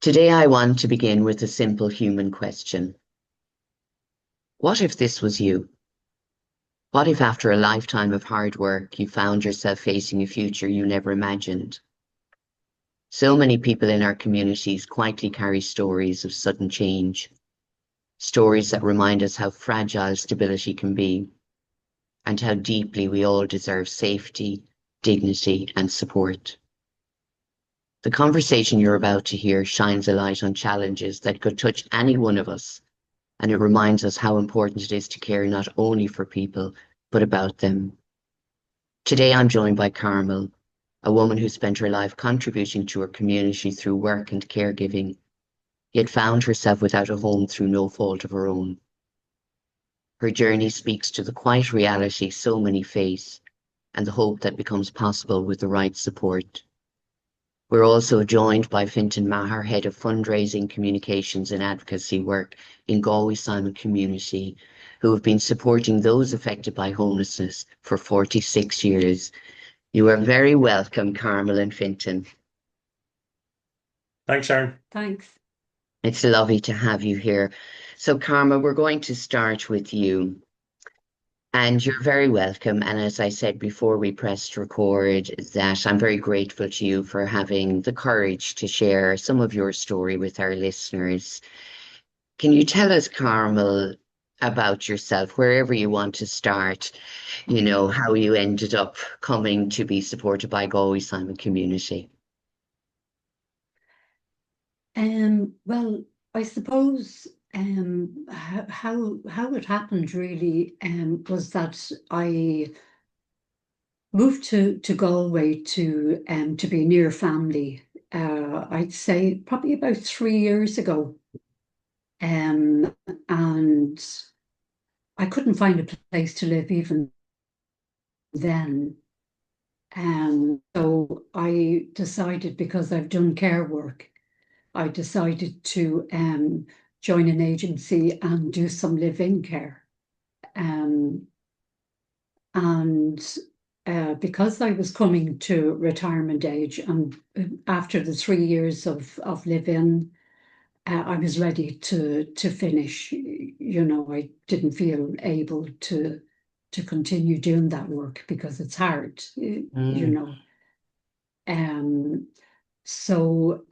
Today, I want to begin with a simple human question. What if this was you? What if after a lifetime of hard work, you found yourself facing a future you never imagined? So many people in our communities quietly carry stories of sudden change, stories that remind us how fragile stability can be and how deeply we all deserve safety, dignity, and support. The conversation you're about to hear shines a light on challenges that could touch any one of us, and it reminds us how important it is to care not only for people, but about them. Today, I'm joined by Carmel, a woman who spent her life contributing to her community through work and caregiving, yet found herself without a home through no fault of her own. Her journey speaks to the quiet reality so many face and the hope that becomes possible with the right support. We're also joined by Fintan Maher, Head of Fundraising, Communications and Advocacy work in Galway Simon Community, who have been supporting those affected by homelessness for 46 years. You are very welcome, Carmel and Fintan. Thanks, Sharon. Thanks. It's lovely to have you here. So, Carmel, we're going to start with you. And you're very welcome. And as I said before we pressed record, that I'm very grateful to you for having the courage to share some of your story with our listeners. Can you tell us, Carmel, about yourself, wherever you want to start, how you ended up coming to be supported by Galway Simon Community? Well, I suppose how it happened really was that I moved to Galway to be near family. I'd say probably about 3 years ago, and I couldn't find a place to live even then. So I decided, because I've done care work, I decided to join an agency and do some live-in care. Because I was coming to retirement age, and after the 3 years of live-in, I was ready to finish. I didn't feel able to continue doing that work because it's hard, So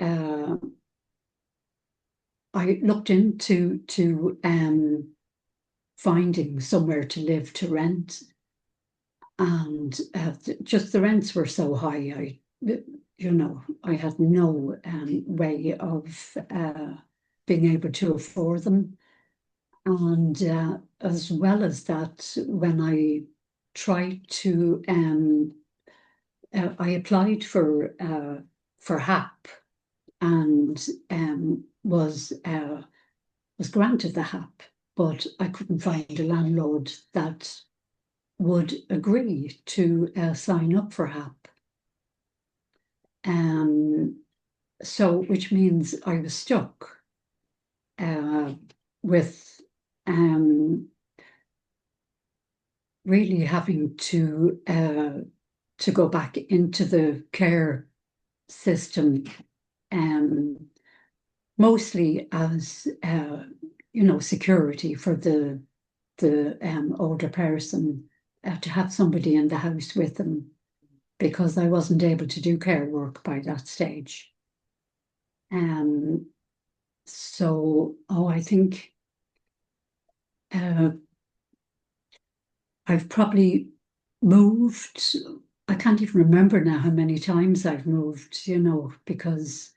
I looked into finding somewhere to live to rent, and just the rents were so high. I had no way of being able to afford them. And as well as that, when I tried to, I applied for HAP, and was granted the HAP, but I couldn't find a landlord that would agree to sign up for HAP. So, which means I was stuck with really having to go back into the care system, mostly as security for the older person, to have somebody in the house with them, because I wasn't able to do care work by that stage. So, I think I've probably moved. I can't even remember now how many times I've moved, because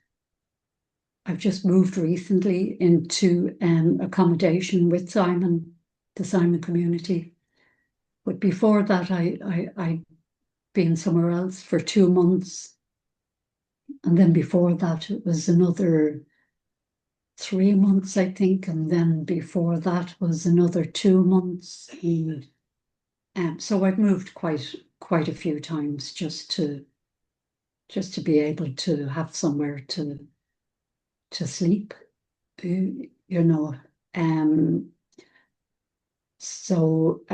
I've just moved recently into accommodation with the Simon Community. But before that, I'd been somewhere else for 2 months. And then before that, it was another 3 months, I think. And then before that was another 2 months. So I've moved quite a few times just to be able to have somewhere to sleep, So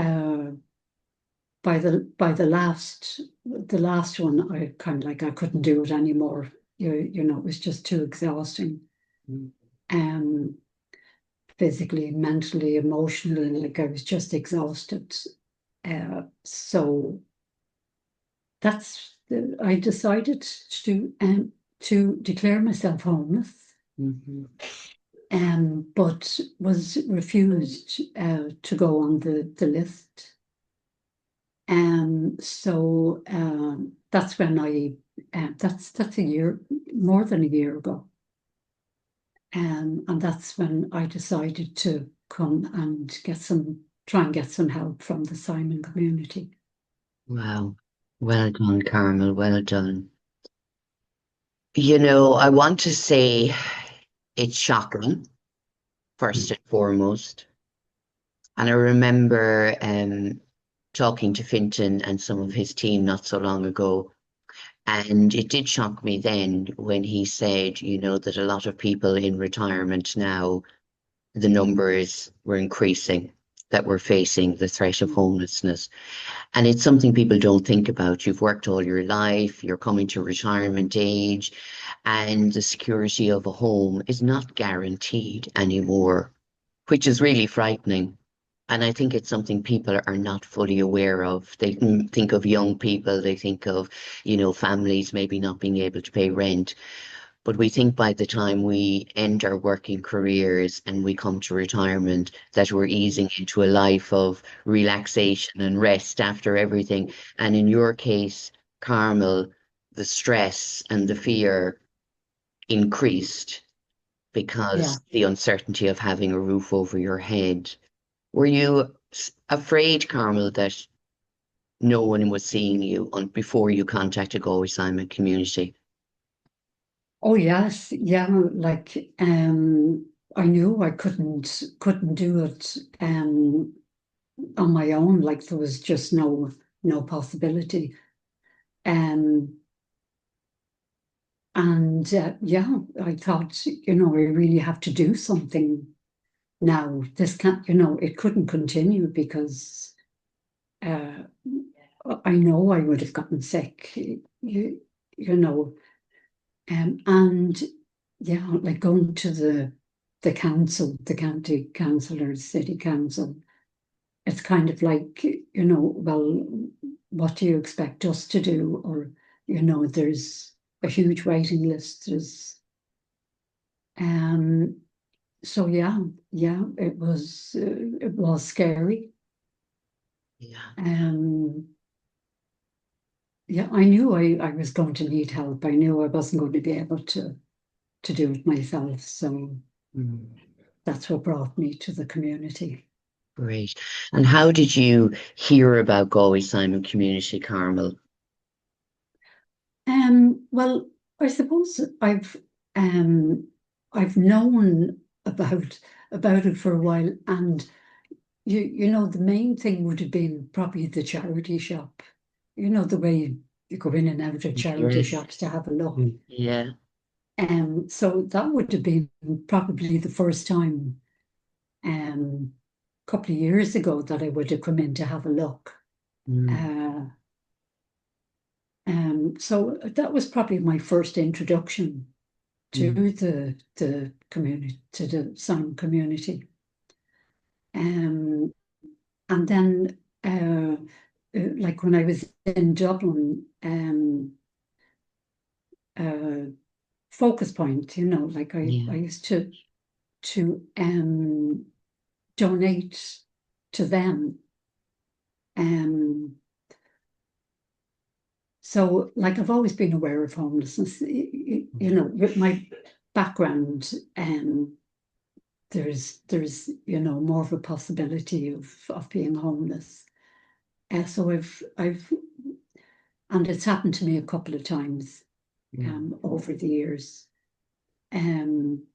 by the last one, I kind of I couldn't do it anymore. It was just too exhausting. physically, mentally, emotionally, like I was just exhausted. So I decided to declare myself homeless, but was refused to go on the list. So that's when that's a year, more than a year ago. And that's when I decided to come and try and get some help from the Simon community. Wow. Well done, Carmel. Well done. You know, I want to say it's shocking, first and foremost. And I remember talking to Fintan and some of his team not so long ago. And it did shock me then when he said, you know, that a lot of people in retirement now, the numbers were increasing, that were facing the threat of homelessness. And it's something people don't think about. You've worked all your life, you're coming to retirement age, and the security of a home is not guaranteed anymore, which is really frightening. And I think it's something people are not fully aware of. They think of young people, they think of, you know, families maybe not being able to pay rent. But we think by the time we end our working careers and we come to retirement, that we're easing into a life of relaxation and rest after everything. And in your case, Carmel, the stress and the fear increased Yeah. because the uncertainty of having a roof over your head. Were you afraid, Carmel, that no one was seeing you before you contacted Galway Simon Community? Oh yes, yeah. Like I knew I couldn't do it on my own. Like there was just no possibility. Um, and yeah, I thought, I really have to do something now. This can't, it couldn't continue because uh, I know I would have gotten sick. You know, and yeah, like going to the council, the county council or the city council, it's kind of like, well, what do you expect us to do? Or, there's a huge waiting list. Um, so yeah, it was scary. Yeah. Um, yeah, I knew I was going to need help. I knew I wasn't going to be able to do it myself. So Mm, that's what brought me to the community. great. And how did you hear about Galway Simon Community, Carmel? Well, I suppose I've known about it for a while, and the main thing would have been probably the charity shop. The way you go in and out of charity Yes. shops to have a look. Yeah. So that would have been probably the first time, a couple of years ago, that I would have come in to have a look. Mm, Uh, so that was probably my first introduction to mm, the community, to the Simon community. And then, like when I was in Dublin, uh, Focus Point, like I yeah. used to donate to them. Um, so like I've always been aware of homelessness. With my background, there's more of a possibility of being homeless. So and it's happened to me a couple of times Mm, over the years. Um,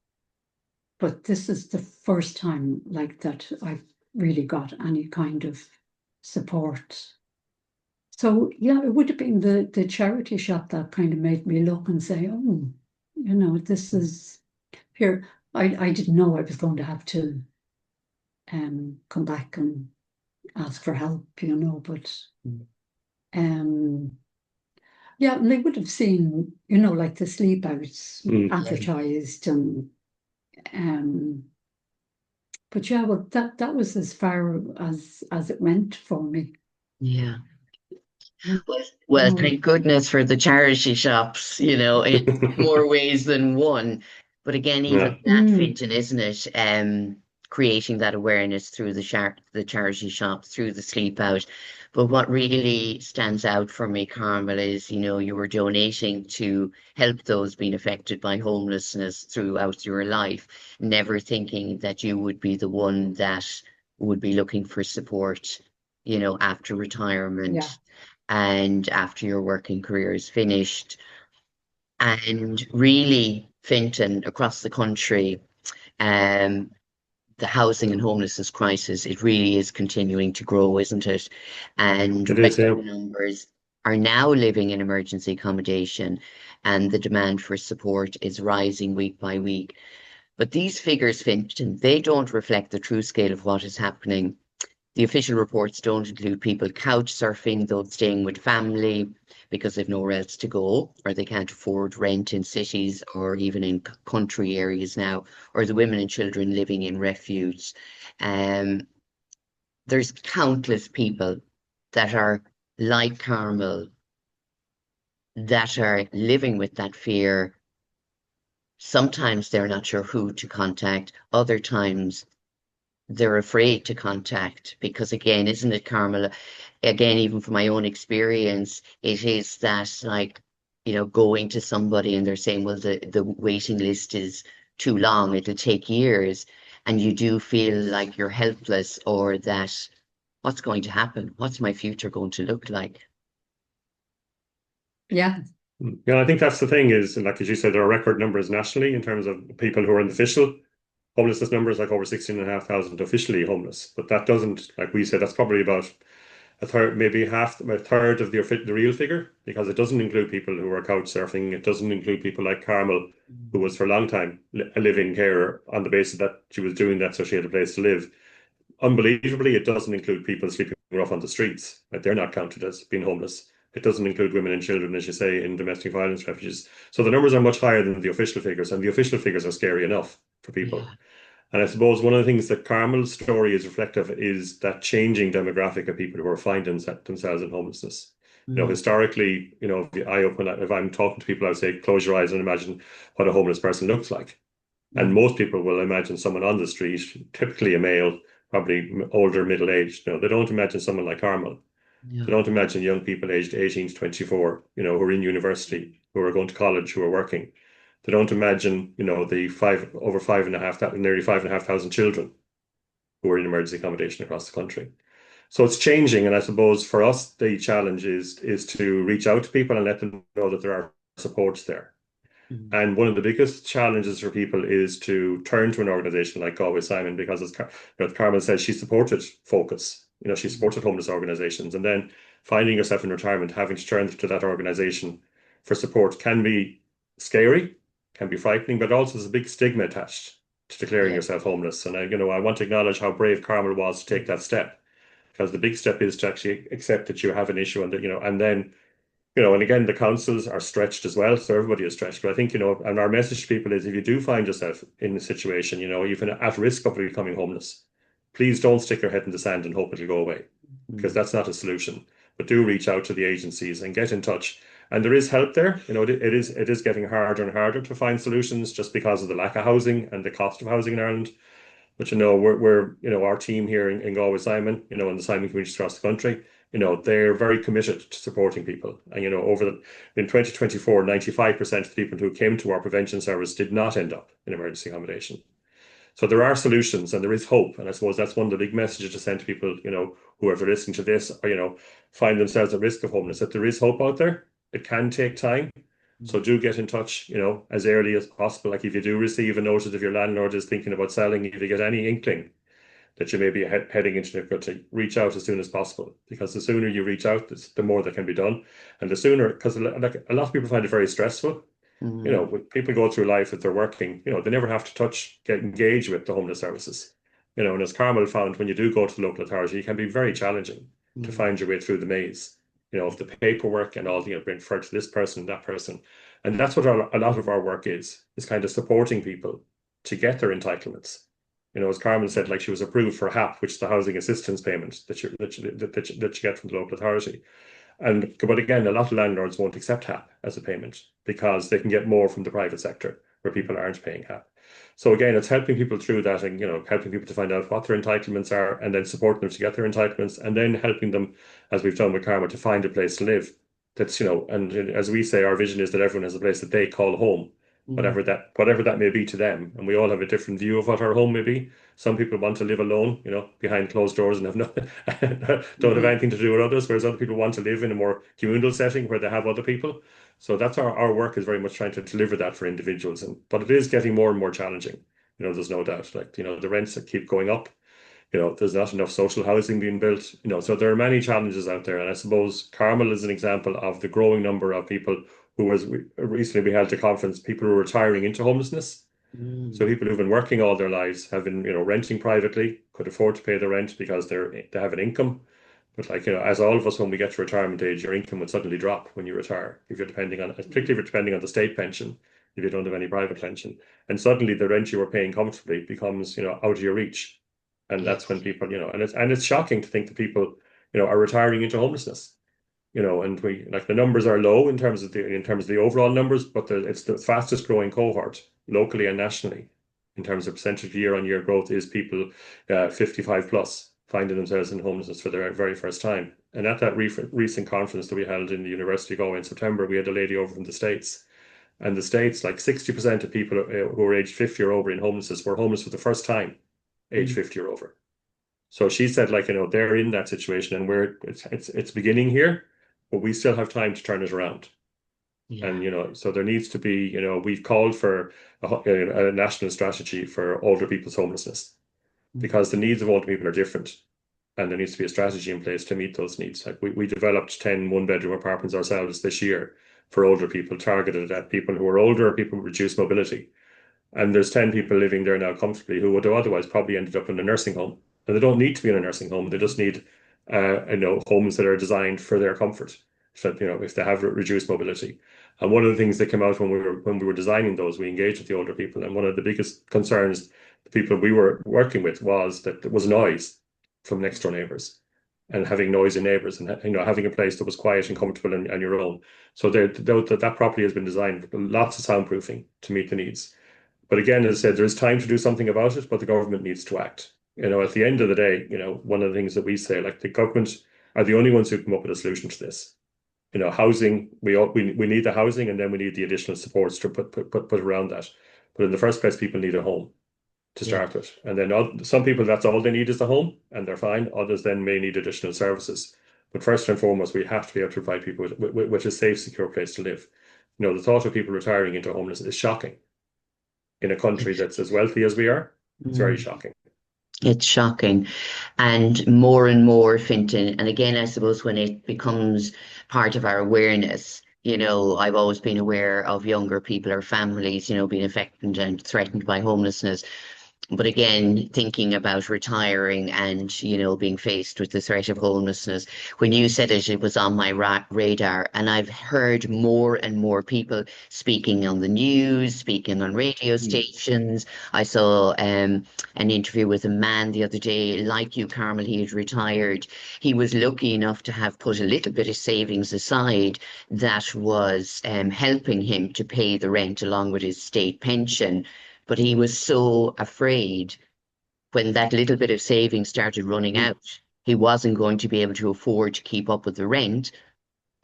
but this is the first time like that I've really got any kind of support. So yeah, it would have been the charity shop that kind of made me look and say, oh, this is here. I didn't know I was going to have to come back and ask for help, but mm, um yeah, and they would have seen, like the sleep outs yeah. advertised, and But yeah, well, that was as far as it went for me. Yeah. Well, You well, know, thank goodness for the charity shops, in more ways than one. But again, even Yeah. that, mm, Fintan, isn't it? Creating that awareness through the charity shops, through the sleep out. But what really stands out for me, Carmel, is, you were donating to help those being affected by homelessness throughout your life, never thinking that you would be the one that would be looking for support, after yeah, retirement and after your working career is finished. And really, Fintan, across the country, um, the housing and homelessness crisis, it really is continuing to grow, isn't it? And It is, yeah. record numbers are now living in emergency accommodation, and the demand for support is rising week by week. But these figures, Fintan, they don't reflect the true scale of what is happening. The official reports don't include people couch surfing, those staying with family because they've nowhere else to go, or they can't afford rent in cities or even in country areas now, or the women and children living in refuge. Um, there's countless people that are like Carmel, that are living with that fear. Sometimes they're not sure who to contact, other times they're afraid to contact because, again, isn't it, Carmel? Again, even from my own experience, it is that, like, going to somebody and they're saying, well, the waiting list is too long, it'll take years, and you do feel like you're helpless, or that what's going to happen? What's my future going to look like? yeah, Yeah, I think that's the thing is, like as you said, there are record numbers nationally in terms of people who are in the official homelessness numbers, like over 16,500 officially homeless. But that doesn't, like we said, that's probably about a third, maybe half, a third of the real figure, because it doesn't include people who are couch surfing. It doesn't include people like Carmel, who was for a long time a living carer on the basis that she was doing that so she had a place to live. Unbelievably, it doesn't include people sleeping rough on the streets. Like they're not counted as being homeless. It doesn't include women and children, as you say, in domestic violence refuges. So the numbers are much higher than the official figures, and the official figures are scary enough for people. Yeah. And I suppose one of the things that Carmel's story is reflective is that changing demographic of people who are finding themselves in homelessness. Mm. Historically, if I'm talking to people, I would say, close your eyes and imagine what a homeless person looks like. And Mm. most people will imagine someone on the street, typically a male, probably older, middle-aged. They don't imagine someone like Carmel. They Yeah. don't imagine young people aged 18 to 24, who are in university, who are going to college, who are working. They don't imagine, the over 5,500, nearly 5,500 children who are in emergency accommodation across the country. So it's changing, and I suppose for us the challenge is to reach out to people and let them know that there are supports there. Mm. And one of the biggest challenges for people is to turn to an organization like Galway Simon, because as Carmen said, she supported Focus. She Mm. supported homeless organizations, and then finding yourself in retirement, having to turn to that organization for support can be scary, can be frightening, but also there's a big stigma attached to declaring Yeah. yourself homeless. And I want to acknowledge how brave Carmel was to take that step, because the big step is to actually accept that you have an issue, and then and again, the councils are stretched as well, so everybody is stretched. But I think, and our message to people is if you do find yourself in a situation, even at risk of becoming homeless, please don't stick your head in the sand and hope it'll go away, because Mm. that's not a solution. But do reach out to the agencies and get in touch. And there is help there. It is getting harder and harder to find solutions just because of the lack of housing and the cost of housing in Ireland. But we're our team here in Galway Simon, in the Simon communities across the country, they're very committed to supporting people. And in 2024, 95% of the people who came to our prevention service did not end up in emergency accommodation. So there are solutions and there is hope. And I suppose that's one of the big messages to send to people, whoever listening to this, or, find themselves at risk of homelessness, that there is hope out there. It can take time. So Mm. do get in touch, as early as possible. Like if you do receive a notice if your landlord is thinking about selling, if you get any inkling that you may be heading into difficulty, reach out as soon as possible. Because the sooner you reach out, the more that can be done. And the sooner, because like a lot of people find it very stressful. Mm. When people go through life if they're working, they never have to get engaged with the homeless services. And as Carmel found, when you do go to the local authority, it can be very challenging to Mm. find your way through the maze, of the paperwork and all, being referred to this person and that person. And that's what a lot of our work is kind of supporting people to get their entitlements. As Carmel said, like she was approved for HAP, which is the housing assistance payment that you get from the local authority. But again, a lot of landlords won't accept HAP as a payment because they can get more from the private sector where people aren't paying HAP. So again, it's helping people through that and, helping people to find out what their entitlements are and then supporting them to get their entitlements and then helping them, as we've done with Carmel, to find a place to live. That's, and as we say, our vision is that everyone has a place that they call home, whatever that may be to them. And we all have a different view of what our home may be. Some people want to live alone, behind closed doors and have don't have anything to do with others, whereas other people want to live in a more communal setting where they have other people. So that's our work is very much trying to deliver that for individuals. But it is getting more and more challenging. There's no doubt. Like, the rents that keep going up. There's not enough social housing being built. So there are many challenges out there. And I suppose Carmel is an example of the growing number of people who recently we held a conference, people who are retiring into homelessness. So people who've been working all their lives have been, renting privately, could afford to pay the rent because they have an income. But as all of us, when we get to retirement age, your income would suddenly drop when you retire. Particularly if you're depending on the state pension, if you don't have any private pension. And suddenly the rent you were paying comfortably becomes, out of your reach. And that's when people, and it's shocking to think that people, are retiring into homelessness. And the numbers are low in terms of the overall numbers, but it's the fastest growing cohort locally and nationally in terms of percentage year-on-year growth is people 55 plus finding themselves in homelessness for their very first time. And at that recent conference that we held in the University of Galway in September, we had a lady over from the States. And the States, like 60% of people who are aged 50 or over in homelessness were homeless for the first time, age 50 or over. So she said, they're in that situation and it's beginning here, but we still have time to turn it around. Yeah. And, so there needs to be, we've called for a national strategy for older people's homelessness because the needs of older people are different. And there needs to be a strategy in place to meet those needs. Like we developed 10 one-bedroom apartments ourselves this year for older people, targeted at people who are older or people with reduced mobility. And there's 10 people living there now comfortably who would have otherwise probably ended up in a nursing home. And they don't need to be in a nursing home. They just need, homes that are designed for their comfort. So, if they have reduced mobility. And one of the things that came out when we were designing those, we engaged with the older people. And one of the biggest concerns the people we were working with was that there was noise from next door neighbours and having noisy neighbours and, having a place that was quiet and comfortable and your own. So that property has been designed with lots of soundproofing to meet the needs. But again, as I said, there's time to do something about it, but the government needs to act. At the end of the day, one of the things that we say, the government are the only ones who come up with a solution to this. Housing, we need the housing and then we need the additional supports to put around that. But in the first place, people need a home to start with. And then some people, that's all they need is a home and they're fine. Others then may need additional services. But first and foremost, we have to be able to provide people with a safe, secure place to live. The thought of people retiring into homelessness is shocking. In a country that's as wealthy as we are, it's very shocking. It's shocking. And more, Fintan. And again, I suppose when it becomes part of our awareness, I've always been aware of younger people or families, being affected and threatened by homelessness. But again, thinking about retiring and, being faced with the threat of homelessness, when you said it was on my radar. And I've heard more and more people speaking on the news, speaking on radio stations. I saw an interview with a man the other day, like you, Carmel, he had retired. He was lucky enough to have put a little bit of savings aside that was helping him to pay the rent along with his state pension. But he was so afraid when that little bit of savings started running out, he wasn't going to be able to afford to keep up with the rent.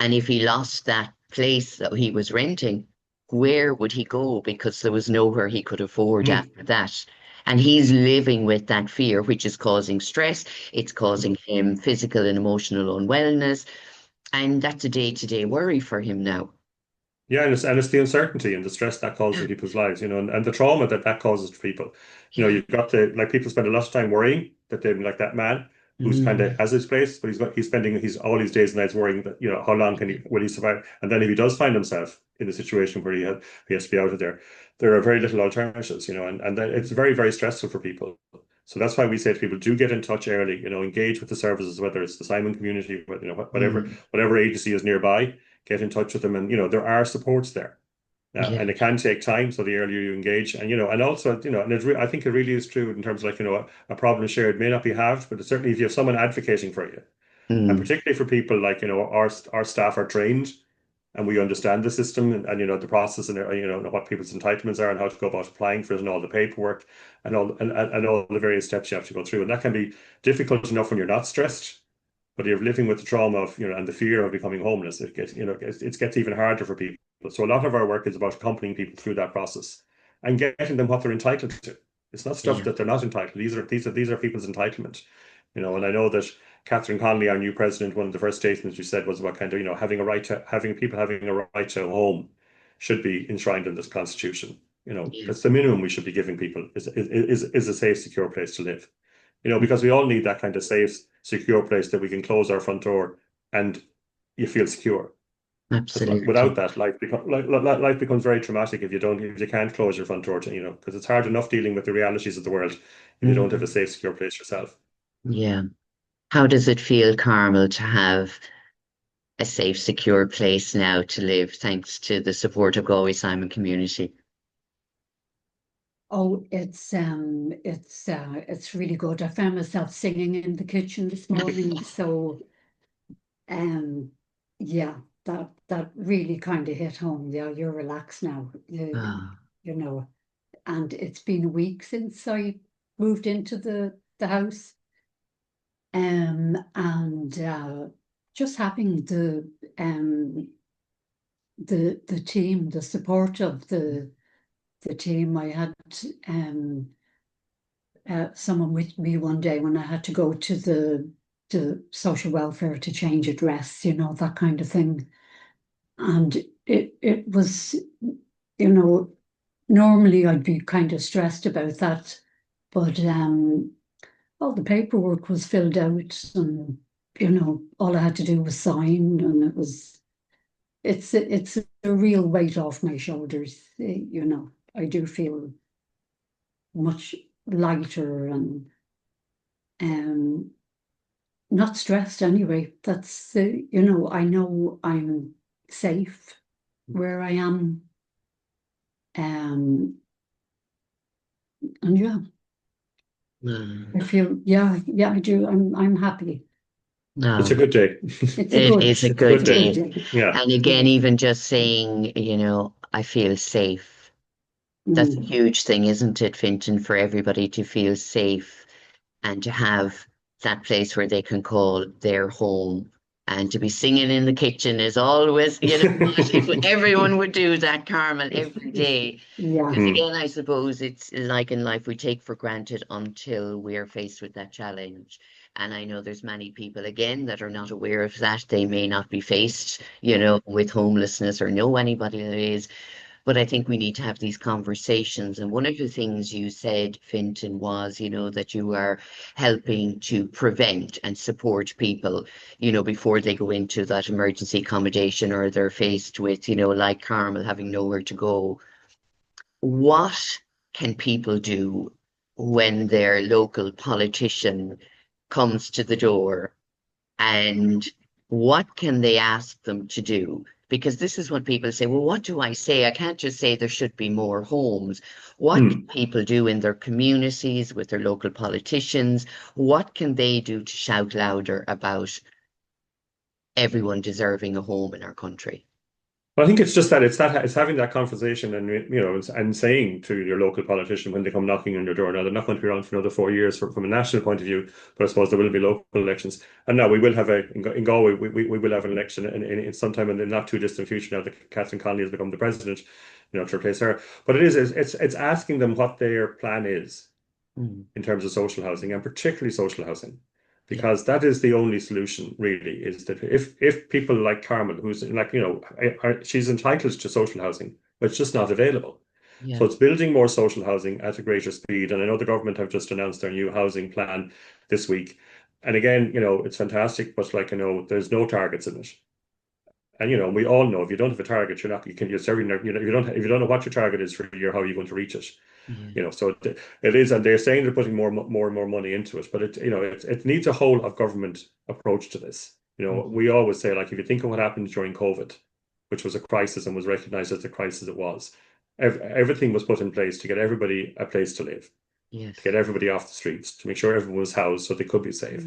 And if he lost that place that he was renting, where would he go? Because there was nowhere he could afford after that. And he's living with that fear, which is causing stress. It's causing him physical and emotional unwellness. And that's a day-to-day worry for him now. Yeah, and it's the uncertainty and the stress that causes in people's lives, and the trauma that causes to people. You've got to, people spend a lot of time worrying that they're like that man who's kind of has his place, but he's spending all his days and nights worrying that, how long will he survive? And then if he does find himself in a situation where he has to be out of there are very little alternatives, and it's very, very stressful for people. So that's why we say to people, do get in touch early, engage with the services, whether it's the Simon Community, whatever agency is nearby. Get in touch with them, and there are supports there. Yeah. And it can take time, so the earlier you engage, and and also, and I think it really is true in terms of like, a problem shared may not be halved, but certainly if you have someone advocating for you, and Mm. particularly for people like, our staff are trained and we understand the system, and the process, and what people's entitlements are and how to go about applying for it and all the paperwork and all the various steps you have to go through. And that can be difficult enough when you're not stressed, but you're living with the trauma of, and the fear of becoming homeless. It gets even harder for people. So a lot of our work is about accompanying people through that process and getting them what they're entitled to. It's not stuff Yeah. that they're not entitled. These are people's entitlement. And I know that Catherine Connolly, our new president, one of the first statements she said was about kind of, having people having a right to a home should be enshrined in this constitution. Yeah. That's the minimum we should be giving people is a safe, secure place to live. Because we all need that kind of safe, secure place that we can close our front door and you feel secure. Because Absolutely. without that, life becomes very traumatic if you can't close your front door because it's hard enough dealing with the realities of the world if you don't have a Mm. safe, secure place yourself. Yeah. How does it feel, Carmel, to have a safe, secure place now to live, thanks to the support of Galway Simon Community? Oh, it's really good. I found myself singing in the kitchen this morning, so um yeah, that really kind of hit home. Yeah, you're relaxed now. Ah, You know, and it's been a week since I moved into the house. And just having the team, the support of the team. I had um someone with me one day when I had to go to the social welfare to change address, that kind of thing. And it was, you know, normally I'd be kind of stressed about that, but all the paperwork was filled out, and all I had to do was sign, and it's a real weight off my shoulders. I do feel much lighter and um not stressed anyway. That's I know I'm safe where I am. Um and yeah, I ah, feel, yeah, I do. I'm happy. It's a no, good day. It's a it good, is a It's a it's good good a day. good day. day. Yeah. And again, Yeah. even just saying, I feel safe. That's a Mm. huge thing, isn't it, Fintan, for everybody to feel safe and to have that place where they can call their home. And to be singing in the kitchen is always, if everyone would do that, Carmel, every day. Yeah. Because Hmm. again, I suppose it's like in life, we take for granted until we are faced with that challenge. And I know there's many people, again, that are not aware of that. They may not be faced, with homelessness or know anybody that is. But I think we need to have these conversations. And one of the things you said, Fintan, was, that you are helping to prevent and support people, before they go into that emergency accommodation or they're faced with, like Carmel, having nowhere to go. What can people do when their local politician comes to the door, and what can they ask them to do? Because this is what people say, well, what do I say? I can't just say there should be more homes. What can Hmm. people do in their communities with their local politicians? What can they do to shout louder about everyone deserving a home in our country? Well, I think it's just that it's having that conversation and and saying to your local politician when they come knocking on your door. Now they're not going to be around for another 4 years from a national point of view, but I suppose there will be local elections. And now we will have in Galway we will have an election in sometime in the not too distant future. Now that Catherine Connolly has become the president, to replace her. But it's asking them what their plan is Mm, in terms of social housing, and particularly social housing, yeah, because that is the only solution really. Is that if people like Carmel, who's like, she's entitled to social housing, but it's just not available. So yeah, it's building more social housing at a greater speed. And I know the government have just announced their new housing plan this week. And again, it's fantastic, but like, there's no targets in it. And we all know if you don't have a target, you're certainly not, if you don't know what your target is for a year, how are you going to reach it? yeah. So it is, and they're saying they're putting more and more money into it, but it needs a whole of government approach to this. Mhm. We always say, like, if you think of what happened during COVID, which was a crisis and was recognized as the crisis it was. Everything was put in place to get everybody a place to live, Yes. to get everybody off the streets, to make sure everyone was housed so they could be safe.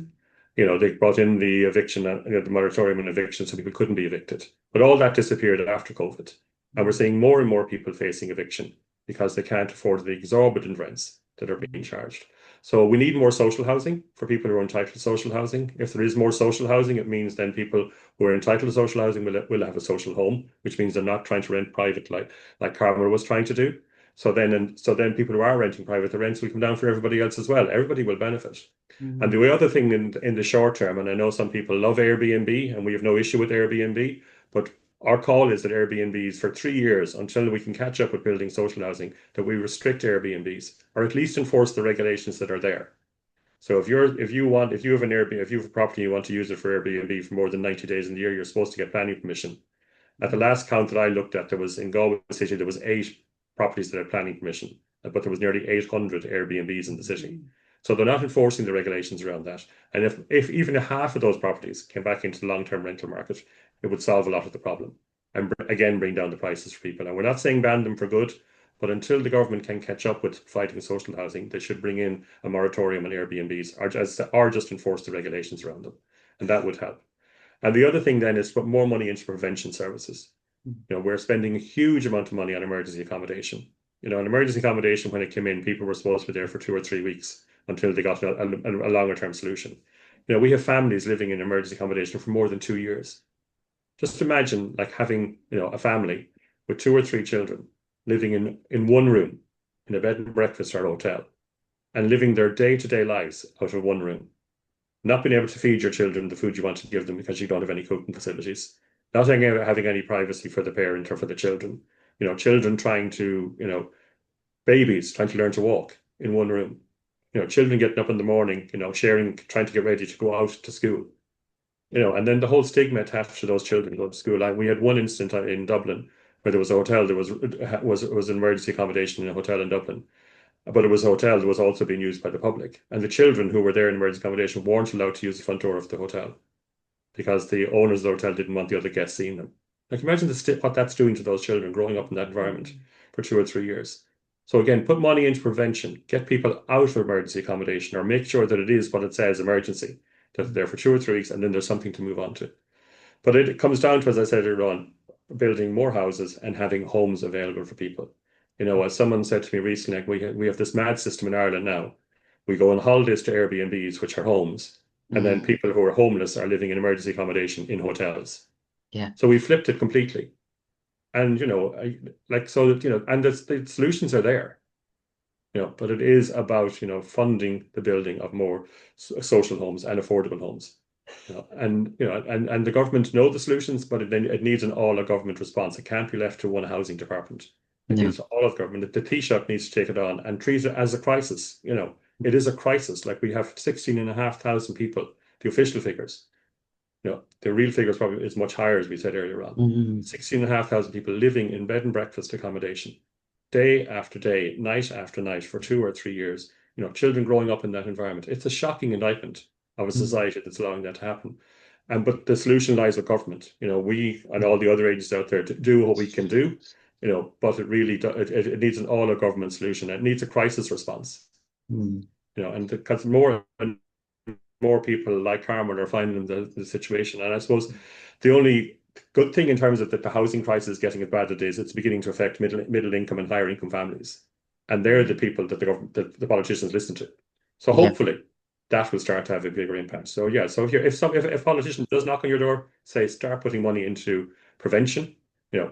They brought in the eviction, the moratorium on eviction, so people couldn't be evicted. But all that disappeared after COVID. And we're seeing more and more people facing eviction because they can't afford the exorbitant rents that are being charged. So we need more social housing for people who are entitled to social housing. If there is more social housing, it means then people who are entitled to social housing will have a social home, which means they're not trying to rent private like Carmel was trying to do. So then people who are renting private, the rents will come down for everybody else as well. Everybody will benefit. And the other thing in the short term, and I know some people love Airbnb, and we have no issue with Airbnb, but our call is that Airbnbs for 3 years, until we can catch up with building social housing, that we restrict Airbnbs or at least enforce the regulations that are there. So if you have a property, you want to use it for Airbnb for more than 90 days in the year, you're supposed to get planning permission. At the last count that I looked at, there was in Galway City, there was 8 properties that had planning permission, but there was nearly 800 Airbnbs in the city. So they're not enforcing the regulations around that. And if even half of those properties came back into the long-term rental market, it would solve a lot of the problem and again bring down the prices for people. And we're not saying ban them for good, but until the government can catch up with fighting social housing, they should bring in a moratorium on Airbnbs or just enforce the regulations around them. And that would help. And the other thing then is put more money into prevention services. We're spending a huge amount of money on emergency accommodation. An emergency accommodation, when it came in, people were supposed to be there for 2 or 3 weeks until they got a longer term solution. We have families living in emergency accommodation for more than 2 years. Just imagine having, a family with 2 or 3 children living in one room in a bed and breakfast or hotel and living their day-to-day lives out of one room. Not being able to feed your children the food you want to give them because you don't have any cooking facilities. Not having any privacy for the parent or for the children. Children babies trying to learn to walk in one room. Children getting up in the morning, trying to get ready to go out to school. And then the whole stigma attached to those children going to school. Like we had one incident in Dublin where there was a hotel, there was an emergency accommodation in a hotel in Dublin. But it was a hotel that was also being used by the public. And the children who were there in emergency accommodation weren't allowed to use the front door of the hotel because the owners of the hotel didn't want the other guests seeing them. Imagine what that's doing to those children growing up in that environment for 2 or 3 years. So again, put money into prevention, get people out of emergency accommodation or make sure that it is what it says, emergency, that they're there for 2 or 3 weeks and then there's something to move on to. But it comes down to, as I said earlier on, building more houses and having homes available for people. As someone said to me recently, we have this mad system in Ireland now. We go on holidays to Airbnbs, which are homes, and then people who are homeless are living in emergency accommodation in hotels. Yeah. So we flipped it completely. And, and the solutions are there. But it is about, funding the building of more social homes and affordable homes. And the government know the solutions, but it needs an all of government response. It can't be left to one housing department. It needs all of government. The Taoiseach needs to take it on and treat it as a crisis. It is a crisis. Like we have 16,500 people, the official figures. The real figures probably is much higher, as we said earlier on. 16,500 people living in bed and breakfast accommodation, day after day, night after night for 2 or 3 years. Children growing up in that environment. It's a shocking indictment of a society that's allowing that to happen. But the solution lies with government. We and all the other agencies out there to do what we can do. But it really it needs an all of government solution. It needs a crisis response. And because more and more people like Carmel are finding the situation. And I suppose the only good thing in terms of that the housing crisis is getting as bad as it is, it's beginning to affect middle income and higher income families. And they're the people that the politicians listen to. So hopefully that will start to have a bigger impact. So if a politician does knock on your door, say start putting money into prevention,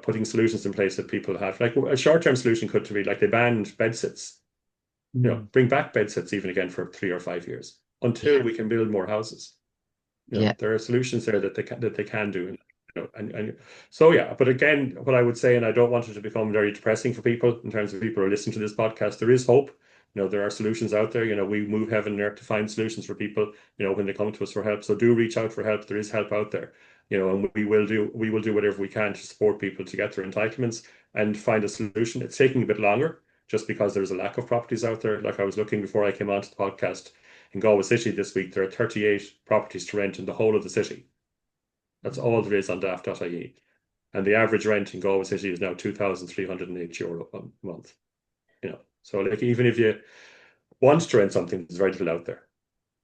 putting solutions in place that people have. Like a short-term solution could be like they banned bed sits. Bring back bed sits even again for 3 or 5 years until we can build more houses. There are solutions there that they can do. But again, what I would say, and I don't want it to become very depressing for people in terms of people who listen to this podcast, there is hope. There are solutions out there. We move heaven and earth to find solutions for people, when they come to us for help. So do reach out for help. There is help out there. And we will do whatever we can to support people to get their entitlements and find a solution. It's taking a bit longer just because there's a lack of properties out there. Like I was looking before I came onto the podcast in Galway City this week, there are 38 properties to rent in the whole of the city. That's all there is on daft.ie. And the average rent in Galway City is now €2,308 a month. So like even if you want to rent something, there's very little out there.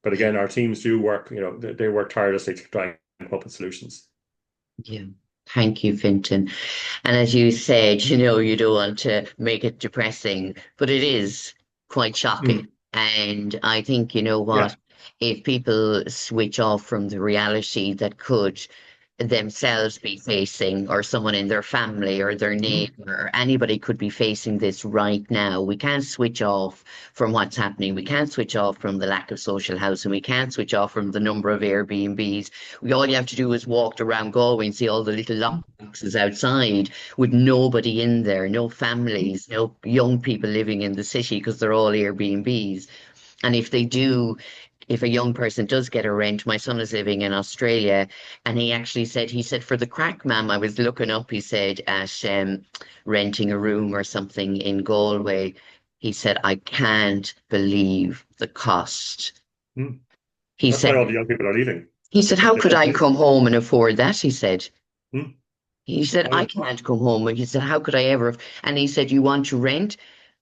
But again, our teams do work, they work tirelessly to try and come up with solutions. Yeah. Thank you, Fintan. And as you said, you don't want to make it depressing, but it is quite shocking. Mm. And I think, you know Yeah. what, if people switch off from the reality that could themselves be facing, or someone in their family or their Mm. neighbor, or anybody could be facing this right now. We can't switch off from what's happening. We can't switch off from the lack of social housing. We can't switch off from the number of Airbnbs. All you have to do is walk around Galway and see all the little lockboxes outside with nobody in there, no families, no young people living in the city because they're all Airbnbs. And if a young person does get a rent, my son is living in Australia, and he said, for the crack, ma'am, I was looking up, he said, at renting a room or something in Galway. He said, I can't believe the cost. Mm. He That's why said, all the young people are leaving. he said, how They could can't I live. come home and afford that? He said. Mm. He said, Oh, I yeah. can't come home. And he said, how could I ever? And he said, you want to rent?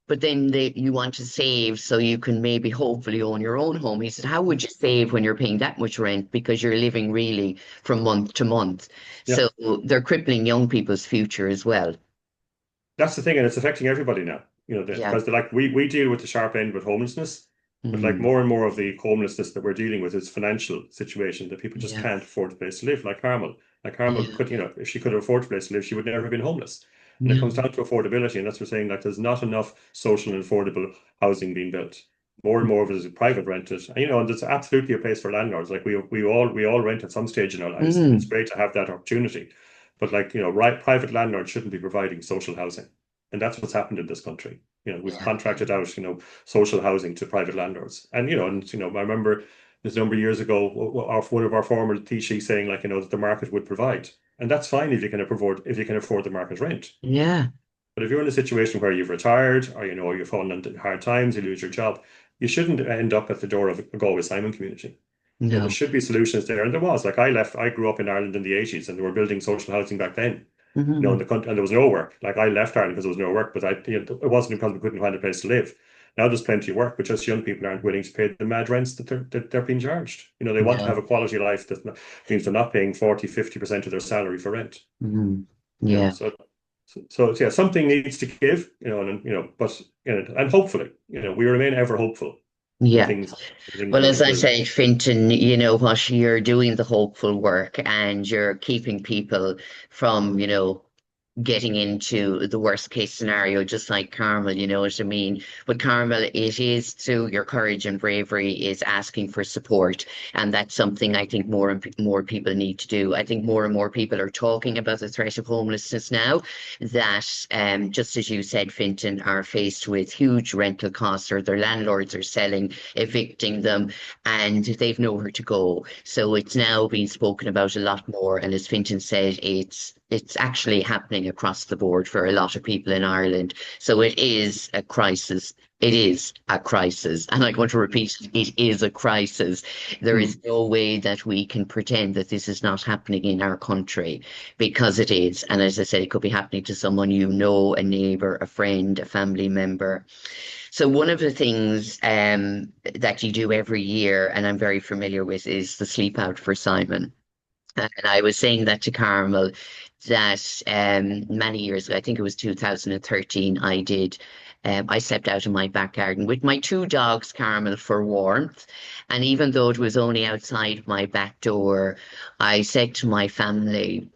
But then you want to save so you can maybe hopefully own your own home. He said, how would you save when you're paying that much rent? Because you're living really from month to month. Yeah. So they're crippling young people's future as well. That's the thing, and it's affecting everybody now. Yeah. Because like we deal with the sharp end with homelessness, but like Mm, more and more of the homelessness that we're dealing with is financial situation that people just yeah. can't afford a place to live. Like Carmel. Like Carmel Yeah. could, if she could afford a place to live, she would never have been homeless. And it comes No. down to affordability, and that's what we're saying, like there's not enough social and affordable housing being built. More and more of it is private rented. And there's absolutely a place for landlords. Like we all rent at some stage in our lives, and it's Mm, great to have that opportunity. But like, right, private landlords shouldn't be providing social housing. And that's what's happened in this country. We've yeah. contracted out, social housing to private landlords. I remember this number of years ago, one of our former Taoiseach saying, like, that the market would provide. And that's fine if you can afford the market rent. Yeah. But if you're in a situation where you've retired, or you're falling into hard times, you lose your job, you shouldn't end up at the door of a Galway Simon community. There No. should be solutions there, and there was. Like I grew up in Ireland in the 80s, and they were building social housing back then. In Mm, the country, and there was no work. Like I left Ireland because there was no work, but it wasn't because we couldn't find a place to live. Now there's plenty of work, but just young people aren't willing to pay the mad rents that they're being charged. They want to have no. a quality life that means they're not paying 40-50% of their salary for rent. Mm, You know, yeah. so yeah, something needs to give, but and hopefully, we remain ever hopeful that Yeah. things Well, will as I improve. say, Fintan, you know what, you're doing the hopeful work and you're keeping people from, getting into the worst case scenario, just like Carmel, you know what I mean? But Carmel, it is through your courage and bravery is asking for support. And that's something I think more and more people need to do. I think more and more people are talking about the threat of homelessness now, that just as you said, Fintan, are faced with huge rental costs, or their landlords are selling, evicting them, and they've nowhere to go. So it's now being spoken about a lot more. And as Fintan said, it's actually happening across the board for a lot of people in Ireland. So it is a crisis. It is a crisis. And I'm going to repeat, it is a crisis. There is Mm. no way that we can pretend that this is not happening in our country, because it is. And as I said, it could be happening to someone you know, a neighbour, a friend, a family member. So one of the things that you do every year, and I'm very familiar with, is the sleep out for Simon. And I was saying that to Carmel, that many years ago, I think it was 2013, I stepped out in my back garden with my two dogs, Carmel, for warmth. And even though it was only outside my back door, I said to my family,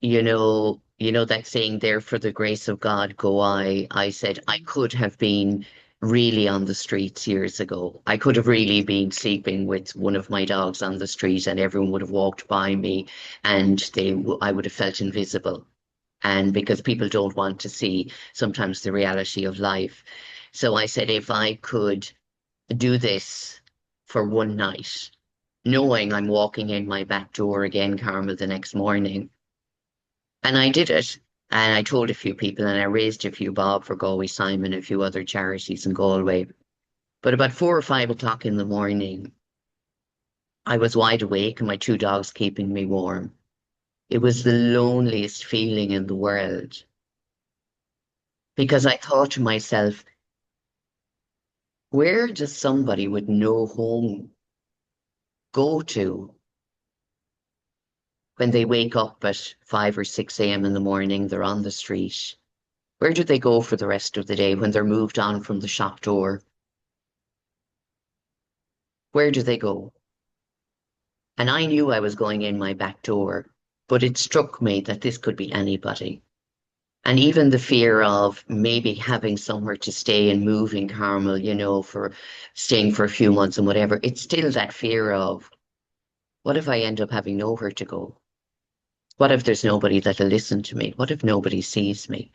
that saying there, for the grace of God go I. I said I could have been really on the streets years ago. I could have really been sleeping with one of my dogs on the street, and everyone would have walked by me, and I would have felt invisible. And because people don't want to see sometimes the reality of life. So I said, if I could do this for one night, knowing I'm walking in my back door again, Carmel, the next morning, and I did it. And I told a few people, and I raised a few bob for Galway Simon, a few other charities in Galway. But about 4 or 5 o'clock in the morning, I was wide awake and my two dogs keeping me warm. it was the loneliest feeling in the world because I thought to myself, where does somebody with no home go to when they wake up at 5 or 6 a.m. in the morning? They're on the street. Where do they go for the rest of the day when they're moved on from the shop door? Where do they go? And I knew I was going in my back door, but it struck me that this could be anybody. And even the fear of maybe having somewhere to stay and move in Carmel, for staying for a few months and whatever, it's still that fear of what if I end up having nowhere to go? What if there's nobody that'll listen to me? What if nobody sees me?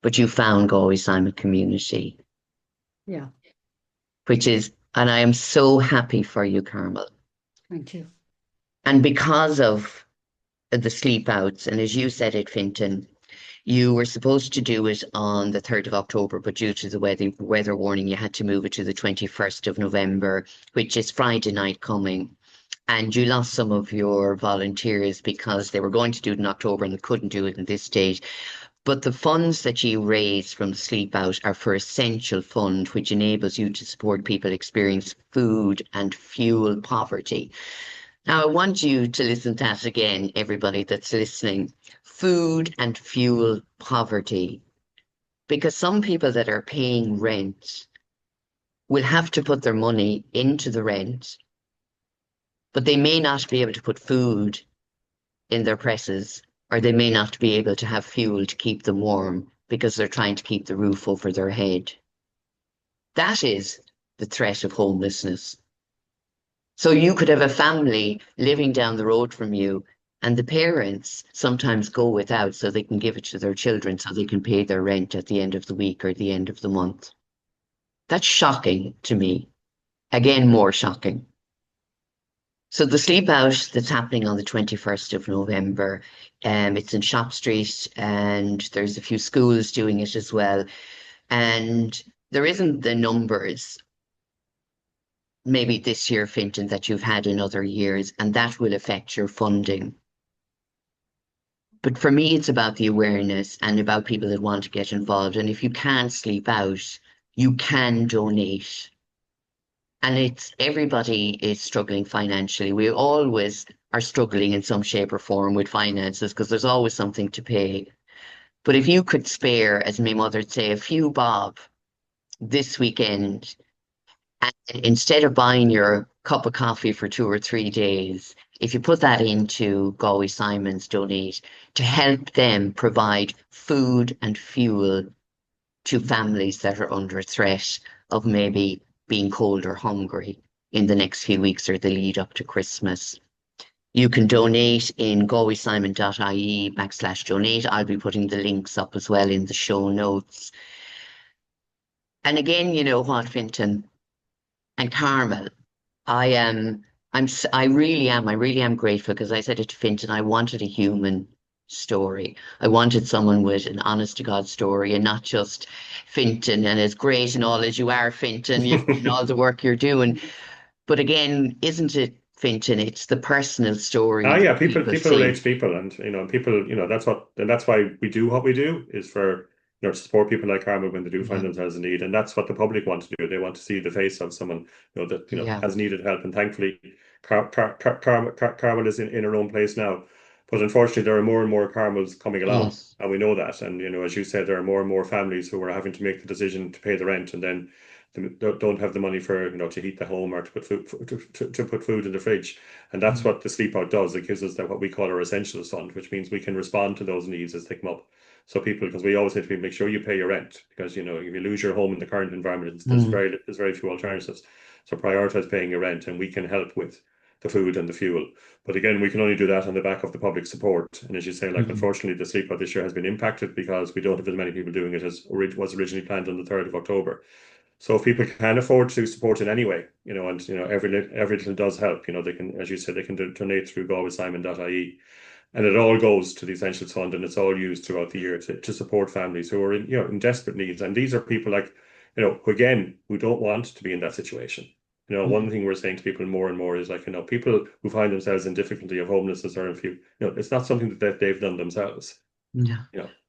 But you found Galway Simon Community, Yeah, and I am so happy for you, Carmel. thank you. And because of the sleep outs, and as you said it, Fintan, you were supposed to do it on the 3rd of October, but due to the weather warning, you had to move it to the 21st of November, which is Friday night coming. And you lost some of your volunteers because they were going to do it in October and they couldn't do it in this date. But the funds that you raise from the Sleep Out are for Essential Fund, which enables you to support people experiencing food and fuel poverty. Now, I want you to listen to that again, everybody that's listening. Food and fuel poverty. Because some people that are paying rent will have to put their money into the rent, but they may not be able to put food in their presses, or they may not be able to have fuel to keep them warm because they're trying to keep the roof over their head. That is the threat of homelessness. So you could have a family living down the road from you, and the parents sometimes go without so they can give it to their children so they can pay their rent at the end of the week or the end of the month. That's shocking to me. Again, more shocking. So the sleep out that's happening on the 21st of November, it's in Shop Street and there's a few schools doing it as well. And there isn't the numbers maybe this year, Fintan, that you've had in other years, and that will affect your funding. But for me, it's about the awareness and about people that want to get involved. And if you can't sleep out, you can donate. And it's everybody is struggling financially. We always are struggling in some shape or form with finances because there's always something to pay. But if you could spare, as my mother'd say, a few bob this weekend, and instead of buying your cup of coffee for 2 or 3 days, if you put that into Galway Simon's Donate to help them provide food and fuel to families that are under threat of maybe being cold or hungry in the next few weeks or the lead up to Christmas. You can donate in galwaysimon.ie/donate. I'll be putting the links up as well in the show notes. And again, you know what, Fintan and Carmel, I am, I really am grateful because I said it to Fintan, I wanted a human story. I wanted someone with an honest to God story and not just Fintan and as great and all as you are, Fintan, and all the work you're doing. But again, isn't it, Fintan? It's the personal Ah, stories yeah, people people people relate see. to people, and people, that's why we do what we do is for to support people like Carmel when they do find Yeah, themselves in need, and that's what the public want to do. They want to see the face of someone that yeah, has needed help, and thankfully, Carmel is in her own place now. But unfortunately, there are more and more Carmels coming along, yes. and we know that. And as you said, there are more and more families who are having to make the decision to pay the rent, and then don't have the money for to heat the home or to put food to put food in the fridge. And that's Mm, what the sleep out does. It gives us that what we call our essentials fund, which means we can respond to those needs as they come up. So people, because we always say to people, make sure you pay your rent, because if you lose your home in the current environment, mm, there's very few alternatives. So prioritize paying your rent, and we can help with the food and the fuel. But again, we can only do that on the back of the public support. And as you say, like mm, unfortunately, the sleep out this year has been impacted because we don't have as many people doing it as was originally planned on the 3rd of October. So if people can afford to support in any way, and every little does help. They can, as you said, they can donate through galwaysimon.ie, and it all goes to the Essentials Fund, and it's all used throughout the year to support families who are in desperate needs. And these are people like who again who don't want to be in that situation. One thing we're saying to people more and more is like, people who find themselves in difficulty of homelessness or it's not something that they've done themselves. Yeah.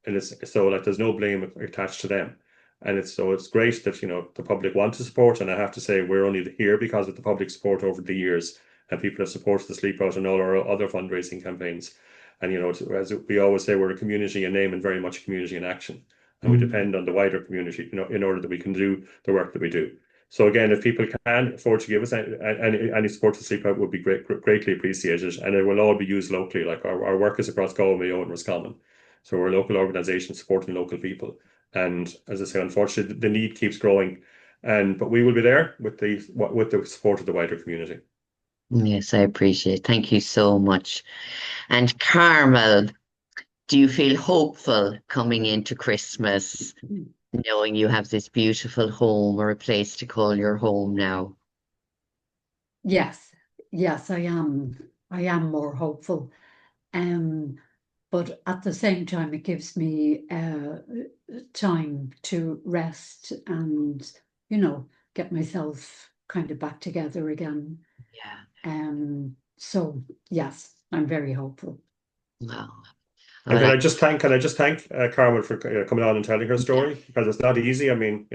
And it's so like there's no blame attached to them. And it's great that, the public want to support. And I have to say, we're only here because of the public support over the years. And people have supported the Sleep Out and all our other fundraising campaigns. And, as we always say, we're a community in name and very much a community in action. And we depend on the wider community, in order that we can do the work that we do. So again, if people can afford to give us any support to Sleep Out would be greatly appreciated. And it will all be used locally. Like our work is across Galway, Mayo and Roscommon. So we're a local organisation supporting local people. And as I say, unfortunately, the need keeps growing. But we will be there with the support of the wider community. Yes, I appreciate it. Thank you so much. And Carmel, do you feel hopeful coming into Christmas, knowing you have this beautiful home or a place to call your home now? Yes, yes, I am. I am more hopeful. But at the same time, it gives me time to rest and, get myself kind of back together again. Yeah. So yes, I'm very hopeful. Wow. And Well, can I just thank Carmel for coming on and telling her story, because it's not easy. I mean,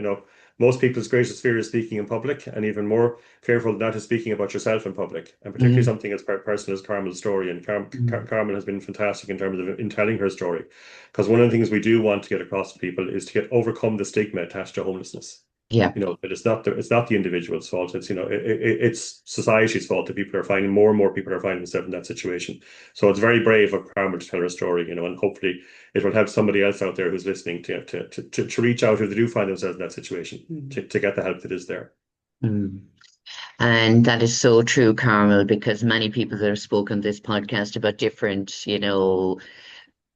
most people's greatest fear is speaking in public, and even more fearful than that is speaking about yourself in public, and particularly something as personal as Carmel's story. And Carmel has been fantastic in terms of in telling her story, because one of the things we do want to get across to people is to overcome the stigma attached to homelessness. yeah. But it's not the individual's fault. It's society's fault that people are finding more and more people are finding themselves in that situation. So it's very brave of Carmen to tell her story, and hopefully it will help somebody else out there who's listening to reach out if they do find themselves in that situation, to get the help that is there. Mm. And that is so true, Carmel, because many people that have spoken this podcast about different,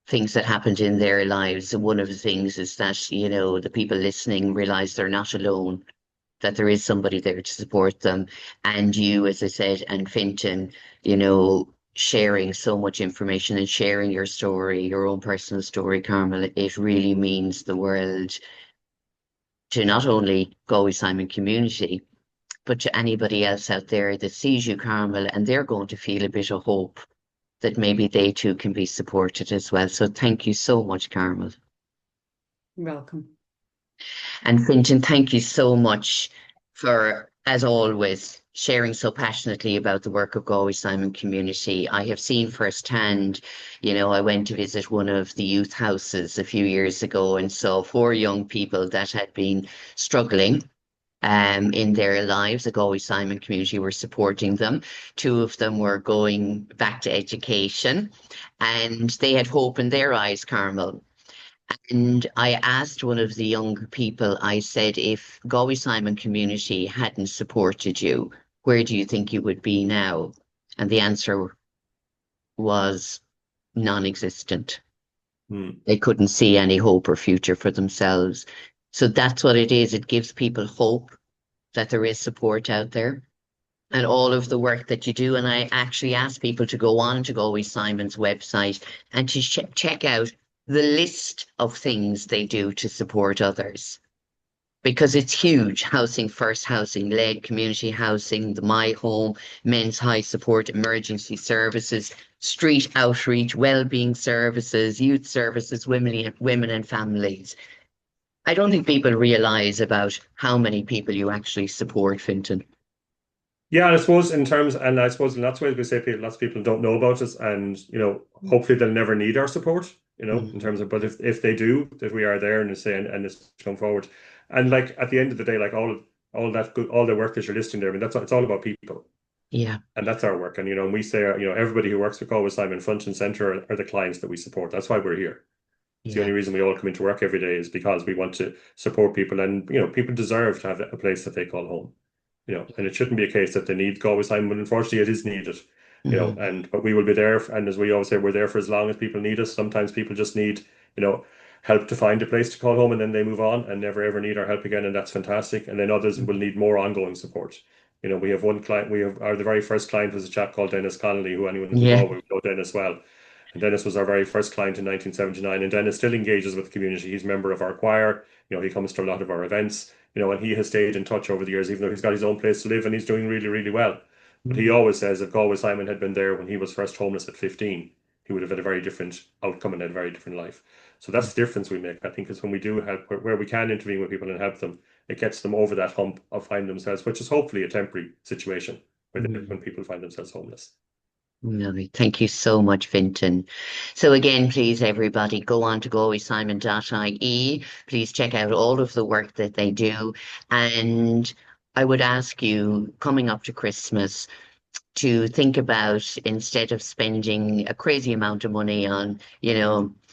things that happened in their lives. And one of the things is that, the people listening realize they're not alone, that there is somebody there to support them. And you, as I said, and Fintan, sharing so much information and sharing your story, your own personal story, Carmel, it really means the world to not only Galway Simon Community, but to anybody else out there that sees you, Carmel, and they're going to feel a bit of hope that maybe they too can be supported as well. So thank you so much, Carmel. You're welcome. And Fintan, thank you so much for, as always, sharing so passionately about the work of Galway Simon Community. I have seen firsthand, I went to visit one of the youth houses a few years ago and saw four young people that had been struggling in their lives. The Galway Simon Community were supporting them. Two of them were going back to education, and they had hope in their eyes, Carmel. And I asked one of the younger people, I said, if Galway Simon Community hadn't supported you, where do you think you would be now? And the answer was non-existent. They couldn't see any hope or future for themselves. So that's what it is. It gives people hope that there is support out there and all of the work that you do. And I actually ask people to go on to Galway Simon's website and to check out the list of things they do to support others. Because it's huge. Housing First, housing led, community housing, the My Home, men's high support, emergency services, street outreach, well-being services, youth services, women and families. I don't think people realise about how many people you actually support, Fintan. Yeah, I suppose and I suppose in lots of ways we say lots of people don't know about us, and hopefully they'll never need our support, in terms of, but if they do, that we are there and say and it's come forward, and like at the end of the day, like all the work that you're listing there, I mean it's all about people, Yeah, and that's our work, and we say everybody who works with Galway Simon Front and Centre are the clients that we support. That's why we're here. It's the yeah, only reason we all come into work every day is because we want to support people, and people deserve to have a place that they call home. And it shouldn't be a case that they need Galway Simon, but unfortunately it is needed. But we will be there, and as we always say, we're there for as long as people need us. Sometimes people just need, help to find a place to call home, and then they move on and never ever need our help again, and that's fantastic. And then others will need more ongoing support. We have one client. The very first client was a chap called Dennis Connolly, who anyone who's in yeah, Galway would know Dennis well. And Dennis was our very first client in 1979, and Dennis still engages with the community. He's a member of our choir. He comes to a lot of our events. And he has stayed in touch over the years, even though he's got his own place to live and he's doing really, really well. But he always says if Galway Simon had been there when he was first homeless at 15, he would have had a very different outcome and had a very different life. So that's the difference we make, I think, is when we do help, where we can intervene with people and help them, it gets them over that hump of finding themselves, which is hopefully a temporary situation when people find themselves homeless. Lovely. Thank you so much, Fintan. So again, please, everybody, go on to galwaysimon.ie. Please check out all of the work that they do. And I would ask you, coming up to Christmas, to think about, instead of spending a crazy amount of money on,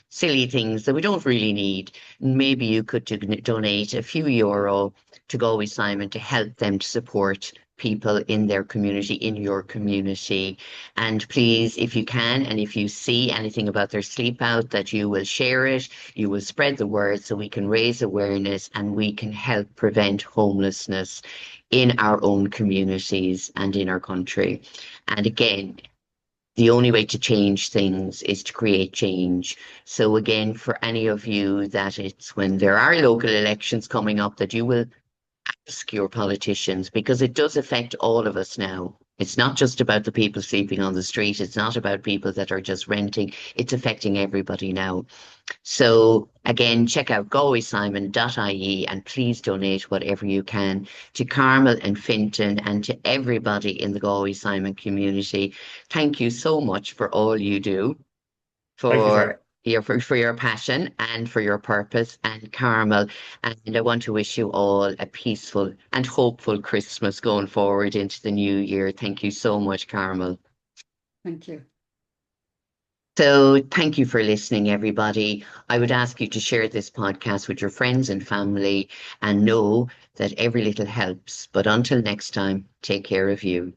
silly things that we don't really need, maybe you could donate a few euro to Galway Simon to help them to support people in their community, in your community. And please, if you can, and if you see anything about their sleep out, that you will share it, you will spread the word so we can raise awareness and we can help prevent homelessness in our own communities and in our country. And again, the only way to change things is to create change. So again, for any of you that it's when there are local elections coming up, that you will ask your politicians, because it does affect all of us now. It's not just about the people sleeping on the street. It's not about people that are just renting. It's affecting everybody now. So again, check out galwaysimon.ie and please donate whatever you can to Carmel and Fintan and to everybody in the Galway Simon community. Thank you so much for all you do, Thank you, Sharon. for your passion and for your purpose, and Carmel. And I want to wish you all a peaceful and hopeful Christmas going forward into the new year. Thank you so much, Carmel. Thank you. So thank you for listening, everybody. I would ask you to share this podcast with your friends and family and know that every little helps. But until next time, take care of you.